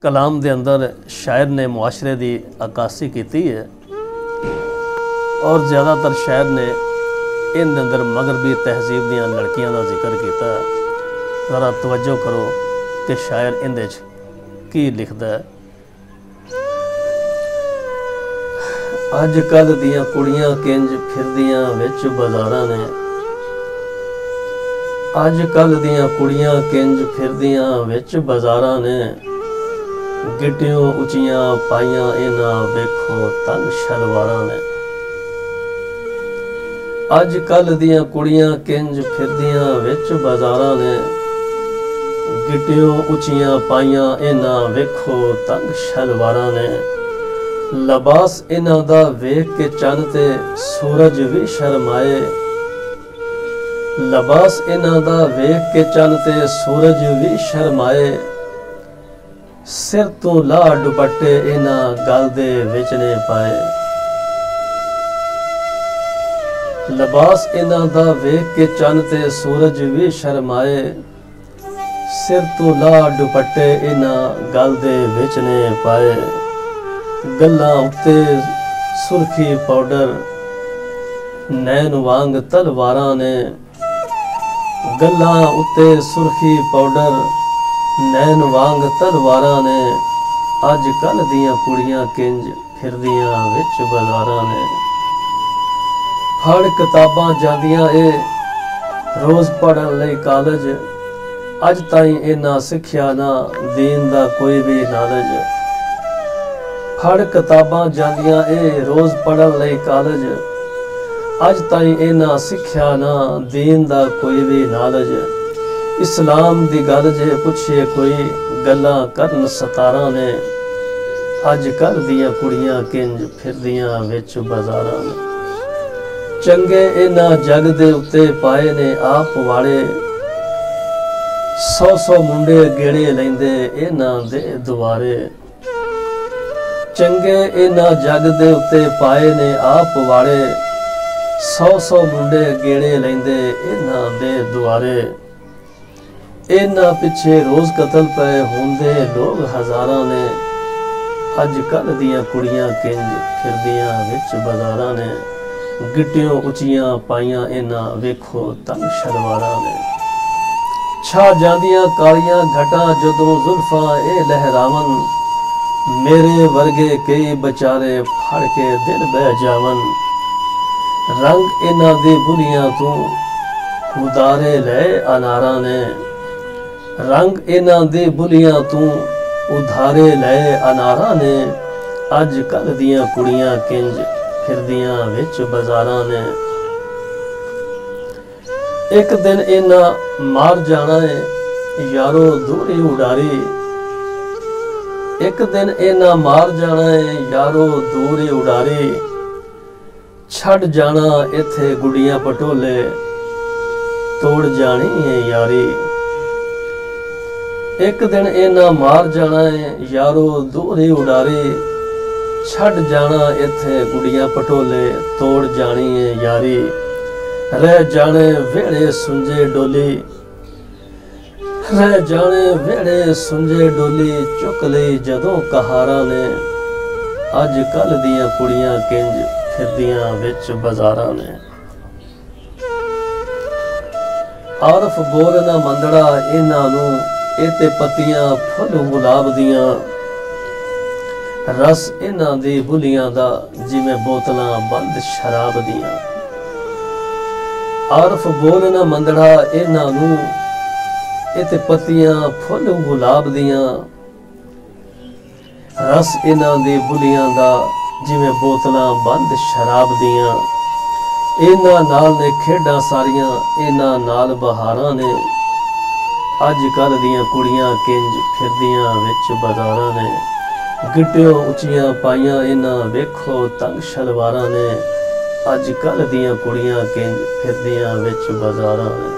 कलाम के अंदर शायर ने मुआशरे की अक्कासी की है और ज़्यादातर शायर ने इन अंदर मगरबी तहजीब दियाँ लड़कियां का जिक्र किया। ज़रा तवज्जो करो कि शायर इंदे की लिखता है। अज कल दियाँ कुड़ियां किंज फिरदियां विच बाज़ारां ने, अज कल दियां कुड़ियां किंज फिरदियां विच बाज़ारां ने, गिट्टियों उचियां पाइयां इन्हां वेखो तंग शलवारां ने। अज कल दियां कुड़ियां किंज फिरदियां विच बाज़ारां ने, गिट्टियों उचियां पाइयां इन्हां वेखो तंग शलवारां ने। लबास इन्हां दा वेख के चंद ते सूरज भी शर्माए, लबास इन्हां दा वेख के चंद ते सूरज भी शर्माए। सिर तो ला दुपट्टे इन्हां गल दे विच ने पाए, लबास इन्हां दा वेख के चंद ते सूरज भी शर्माए। सिर तो ला दुपट्टे इन्हां गल दे विच ने पाए। गल्लां उत्ते सुरखी पाउडर नैन वांग तलवारां ने, गल्लां उत्ते सुरखी पाउडर नैन वांग तलवारां ने। अज कल दियां कुड़ियां किंज फिरदियां विच बाज़ारां ने। फड़ किताबां जांदियां ए रोज़ पढ़न लई कालज, अज ताईं इन्हां सिक्ख्या ना दीन दा कोई भी नालज। फड़ किताबां जांदियां ए रोज़ पढ़न लई कालज, अज ताईं इन्हां सिक्ख्या ना दीन दा कोई भी नालज। इस्लाम दी गल जे पुछे कोई गल्लां करन सतारां ने, अज कल दियां कुड़ियां किंज फिरदियां विच बाज़ारां ने। चंगे इन्हां जग दे उत्ते पाए ने आप वाले, 100 मुंडे गेड़े लैंदे इन्हां दे दुआरे। चंगे इन्हां जग दे उत्ते पाए ने आप वाले, 100 मुंडे गेड़े लैंदे इन्हां दे दुआरे। इन्हां पिछे रोज़ कतल पे होंदे लोग हज़ारां ने, अज कल दियां कुड़ियां किंज फिरदियां विच बाज़ारां ने। गिट्टियों उचियां पाइयां इन्हां वेखो तंग शलवारां ने। छा जांदियां कालियां घटां जदों जुल्फां ए लहरावन, मेरे वर्गे कई बचारे फड़ के दिल बह जावन। रंग इन्हां दी बुलियां तू उदारे ले अनारां ने, रंग इन्हां दी बुलियां तू उधारे ले अनारां ने। अज कल दियां कुड़ियां किंज फिरदियां विच बाज़ारां ने। एक दिन इन्हां मार जाना है यारो दूरी उडारी, एक दिन इन्हां मार जाना है यारो दूरी उडारी। छड़ जाना इत्थे गुड़ियां पटोले, तोड़ जानी है यारी। एक दिन इन्हां मार जाना है यारो दूरी उडारी। छड़ जाना इत्थे गुड़ियां पटोले, तोड़ जानी है यारी। रह जाने वेड़े सुंजे डोली, रह जाने वेड़े सुंजे डोली, चुक लई जदों कहारां ने। अज कल दियां कुड़ियां किंज फिरदियां विच बाज़ारां ने। आरफ बोल ना मंदड़ा इन्हां नूं, इते पत्तियां फुल गुलाब दियां। रस इन्हां दी बुलियां दा जिवें बोतलां बंद शराब दियां। आरफ बोल ना मंदड़ा इन्हां नूं, इते पत्तियां फुल गुलाब दियां। रस इन्हां दी बुलियां दा जिवें बोतलां बंद शराब दियां। इन्हां नाल ने खेडां सारियां, इन्हां नाल बहारां ने। अज कल दियां कुड़ियां किंज फिरदियां विच बाज़ारां ने। गिट्टियों उचियां पाइयां इन्हां वेखो तंग शलवारां ने। अज कल दियां कुड़ियां किंज फिरदियां विच बाज़ारां ने।